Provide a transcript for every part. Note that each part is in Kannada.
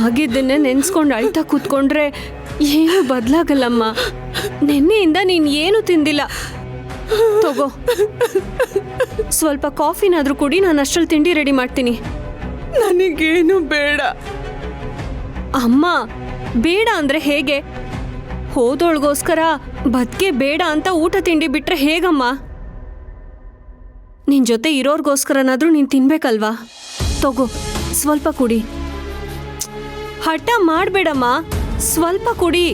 ಆಗಿದ್ದನ್ನೇ ನೆನ್ಸ್ಕೊಂಡು ಅಳ್ತಾ ಕೂತ್ಕೊಂಡ್ರೆ ಏನು ಬದಲಾಗಲ್ಲಮ್ಮ. ನಿನ್ನೆಯಿಂದ ನೀನು ಏನು ತಿಂದಿಲ್ಲ. ತಗೋ, ಸ್ವಲ್ಪ ಕಾಫಿನಾದ್ರೂ ಕುಡಿ, ನಾನು ಅಷ್ಟ್ರಲ್ಲಿ ತಿಂಡಿ ರೆಡಿ ಮಾಡ್ತೀನಿ. ನನಗೇನು ಬೇಡ ಅಮ್ಮ. ಬೇಡ ಅಂದ್ರೆ ಹೇಗೆ? ಹೋದೋಳ್ಗೋಸ್ಕರ ಬದುಕೆ ಬೇಡ ಅಂತ ಊಟ ತಿಂಡಿ ಬಿಟ್ರೆ ಹೇಗಮ್ಮ? ನಿನ್ ಜೊತೆ ಇರೋರ್ಗೋಸ್ಕರನಾದ್ರೂ ನೀನ್ ತಿನ್ಬೇಕಲ್ವಾ? ತಗೋ, ಸ್ವಲ್ಪ ಕುಡಿ. ಹಠ ಮಾಡ್ಬೇಡಮ್ಮ, ಸ್ವಲ್ಪ ಕುಡಿ.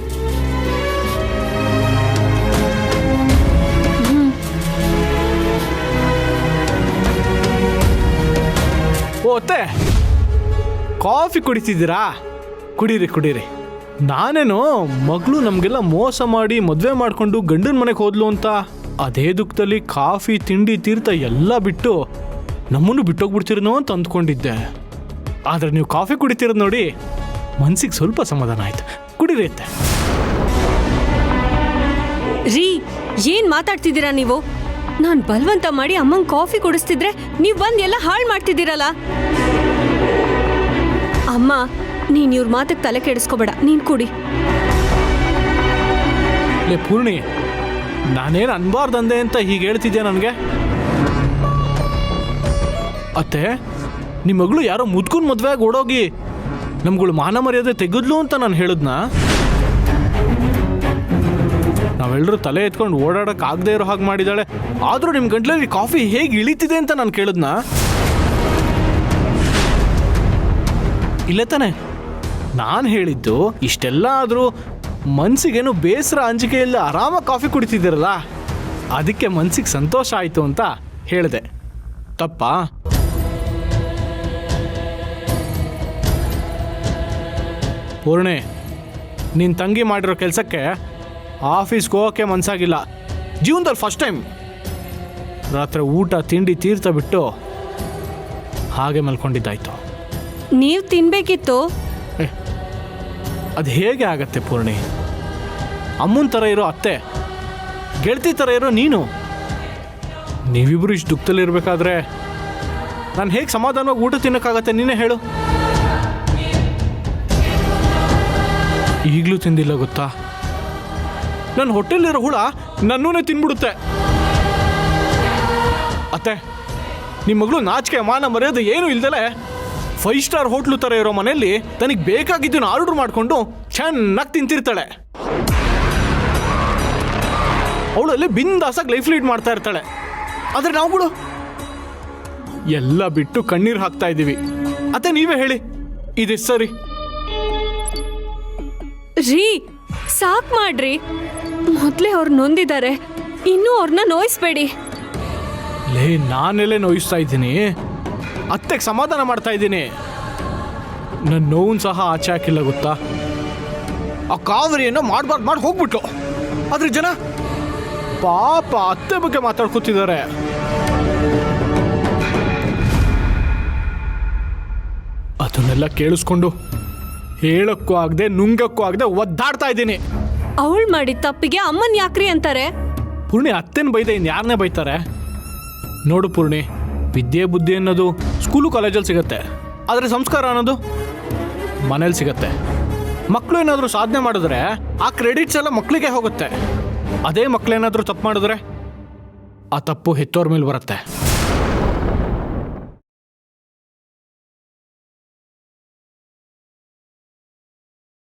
ಓ ಅತ್ತೆ, ಕಾಫಿ ಕುಡಿತಿದ್ದೀರಾ? ಕುಡೀರಿ ಕುಡೀರಿ. ನಾನೇನೋ ಮಗಳು ನಮಗೆಲ್ಲ ಮೋಸ ಮಾಡಿ ಮದುವೆ ಮಾಡಿಕೊಂಡು ಗಂಡನ ಮನೆಗೆ ಹೋದ್ಲು ಅಂತ ಅದೇ ದುಃಖದಲ್ಲಿ ಕಾಫಿ ತಿಂಡಿ ತೀರ್ಥ ಎಲ್ಲ ಬಿಟ್ಟು ನಮ್ಮನ್ನು ಬಿಟ್ಟೋಗ್ಬಿಡ್ತೀರನೋ ಅಂತ ಅಂದ್ಕೊಂಡಿದ್ದೆ. ಆದರೆ ನೀವು ಕಾಫಿ ಕುಡಿತಿರೋದು ನೋಡಿ ಮನ್ಸಿಗೆ ಸ್ವಲ್ಪ ಸಮಾಧಾನ ಆಯ್ತು. ಕುಡೀರಿ ಅತ್ತೆ. ರೀ, ಏನ್ ಮಾತಾಡ್ತಿದ್ದೀರಾ ನೀವು? ನಾನ್ ಬಲವಂತ ಮಾಡಿ ಅಮ್ಮಂಗ್ ಕಾಫಿ ಕುಡಿಸ್ತಿದ್ರೆ ನೀವ್ ಬಂದ್ ಎಲ್ಲ ಹಾಳು ಮಾಡ್ತಿದ್ದೀರಲ್ಲ. ಅಮ್ಮ, ನೀನ್ ಇವ್ರ ಮಾತಕ್ಕೆ ತಲೆ ಕೆಡಿಸ್ಕೋಬೇಡ, ನೀನ್ ಕುಡಿ. ಲೇ ಪೂರ್ಣಿ, ನಾನೇನು ಅನ್ಬಾರ್ದಂದೆ ಅಂತ ಹೀಗೆ ಹೇಳ್ತಿದ್ಯಾ ನನಗೆ? ಅತ್ತೆ, ನಿಮ್ಮ ಮಗಳು ಯಾರೋ ಮುದ್ಕುನ್ ಮದುವೆ ಆಗಿ ಓಡೋಗಿ ನಮ್ಗಳು ಮಾನ ಮರ್ಯಾದೆ ತೆಗೆದ್ಲು ಅಂತ ನಾನು ಹೇಳಿದ್ನಾ? ನಾವೆಲ್ಲರೂ ತಲೆ ಎತ್ಕೊಂಡು ಓಡಾಡಕ್ಕೆ ಆಗದೆ ಇರೋ ಹಾಗೆ ಮಾಡಿದಾಳೆ. ಆದರೂ ನಿಮ್ಮ ಗಂಟ್ಲಲ್ಲಿ ಕಾಫಿ ಹೇಗೆ ಇಳಿತಿದೆ ಅಂತ ನಾನು ಕೇಳಿದ್ನಾ? ಇಲ್ಲ ತಾನೆ? ನಾನು ಹೇಳಿದ್ದು ಇಷ್ಟೆಲ್ಲ ಆದರೂ ಮನ್ಸಿಗೇನು ಬೇಸರ ಅಂಜಿಕೆ ಇಲ್ಲ, ಆರಾಮಾಗಿ ಕಾಫಿ ಕುಡಿತಿದ್ದೀರಲ್ಲ, ಅದಕ್ಕೆ ಮನ್ಸಿಗೆ ಸಂತೋಷ ಆಯಿತು ಅಂತ ಹೇಳಿದೆ. ತಪ್ಪಾ? ಪೂರ್ಣೆ, ನಿನ್ನ ತಂಗಿ ಮಾಡಿರೋ ಕೆಲಸಕ್ಕೆ ಆಫೀಸ್ಗೆ ಹೋಗೋಕ್ಕೆ ಮನಸ್ಸಾಗಿಲ್ಲ. ಜೀವನದಲ್ಲಿ ಫಸ್ಟ್ ಟೈಮ್ ರಾತ್ರಿ ಊಟ ತಿಂಡಿ ತೀರ್ಥ ಬಿಟ್ಟು ಹಾಗೆ ಮಲ್ಕೊಂಡಿದ್ದಾಯ್ತು. ನೀವ್ ತಿನ್ಬೇಕಿತ್ತು. ಅದು ಹೇಗೆ ಆಗತ್ತೆ ಪೂರ್ಣಿ? ಅಮ್ಮನ ಥರ ಇರೋ ಅತ್ತೆ, ಗೆಳತಿ ಥರ ಇರೋ ನೀನು, ನೀವಿಬ್ಬರು ಇಷ್ಟು ದುಃಖದಲ್ಲಿರ್ಬೇಕಾದ್ರೆ ನಾನು ಹೇಗೆ ಸಮಾಧಾನವಾಗಿ ಊಟ ತಿನ್ನೋಕ್ಕಾಗತ್ತೆ? ನೀನೇ ಹೇಳು. ಈಗಲೂ ತಿಂದಿಲ್ಲ ಗೊತ್ತಾ? ನನ್ನ ಹೊಟ್ಟೆಲಿರೋ ಹುಳ ನನ್ನೂ ತಿನ್ಬಿಡುತ್ತೆ. ಅತ್ತೆ, ನಿಮ್ಮ ಮಗಳು ನಾಚಿಕೆ ಮಾನ ಮರ್ಯಾದೆ ಏನೂ ಇಲ್ದಲೆ 5 ಸ್ಟಾರ್ ಹೋಟ್ಲು ಥರ ಇರೋ ಮನೆಯಲ್ಲಿ ತನಗೆ ಬೇಕಾಗಿದ್ದನ್ನು ಆರ್ಡರ್ ಮಾಡಿಕೊಂಡು ಚೆನ್ನಾಗಿ ತಿಂತಿರ್ತಾಳೆ. ಅವಳಲ್ಲಿ ಬಿಂದಾಸಾಗಿ ಲೈಫ್ ಲೀಡ್ ಮಾಡ್ತಾ ಇರ್ತಾಳೆ. ಆದರೆ ನಾವುಗಳು ಎಲ್ಲ ಬಿಟ್ಟು ಕಣ್ಣೀರು ಹಾಕ್ತಾ ಇದ್ದೀವಿ. ಅತ್ತೆ, ನೀವೇ ಹೇಳಿ, ಇದು ಸರಿ? ರೀ, ಸಾಕ್ ಮಾಡ್ರಿ. ಮೊದ್ಲೇ ಅವ್ರು ನೊಂದಿದ್ದಾರೆ, ಇನ್ನೂ ಅವ್ರನ್ನ ನೋಯಿಸ್ಬೇಡಿ. ಲೇ, ನಾನೆಲ್ಲೇ ನೋಯಿಸ್ತಾ ಇದ್ದೀನಿ? ಅತ್ತೆಗೆ ಸಮಾಧಾನ ಮಾಡ್ತಾ ಇದ್ದೀನಿ. ನನ್ನ ನೋವು ಸಹ ಆಚೆ ಹಾಕಿಲ್ಲ ಗೊತ್ತಾ? ಆ ಕಾವೇರಿಯನ್ನು ಮಾಡಬಾರ್ದು ಮಾಡಿ ಹೋಗ್ಬಿಟ್ಲು. ಆದ್ರೆ ಜನ ಪಾಪ ಅತ್ತೆ ಬಗ್ಗೆ ಮಾತಾಡ್ಕೊತಿದ್ದಾರೆ. ಅದನ್ನೆಲ್ಲ ಕೇಳಿಸ್ಕೊಂಡು ಹೇಳಕ್ಕೂ ಆಗದೆ ನುಂಗಕ್ಕೂ ಆಗದೆ ಒದ್ದಾಡ್ತಾ ಇದ್ದೀನಿ. ಅವಳು ಮಾಡಿದ ತಪ್ಪಿಗೆ ಅಮ್ಮನ್ ಯಾಕ್ರಿ ಅಂತಾರೆ? ಪೂರ್ಣಿ, ಅತ್ತೆನ ಬೈದೆ ಇನ್ನು ಯಾರನ್ನೇ ಬೈತಾರೆ? ನೋಡು ಪೂರ್ಣಿ, ವಿದ್ಯೆ ಬುದ್ಧಿ ಅನ್ನೋದು ಸ್ಕೂಲು ಕಾಲೇಜಲ್ಲಿ ಸಿಗತ್ತೆ, ಆದರೆ ಸಂಸ್ಕಾರ ಅನ್ನೋದು ಮನೇಲಿ ಸಿಗತ್ತೆ. ಮಕ್ಕಳು ಏನಾದರೂ ಸಾಧನೆ ಮಾಡಿದ್ರೆ ಆ ಕ್ರೆಡಿಟ್ಸ್ ಎಲ್ಲ ಮಕ್ಕಳಿಗೆ ಹೋಗುತ್ತೆ. ಅದೇ ಮಕ್ಕಳೇನಾದರೂ ತಪ್ಪು ಮಾಡಿದ್ರೆ ಆ ತಪ್ಪು ಹೆತ್ತೋರ್ ಮೇಲೆ ಬರುತ್ತೆ.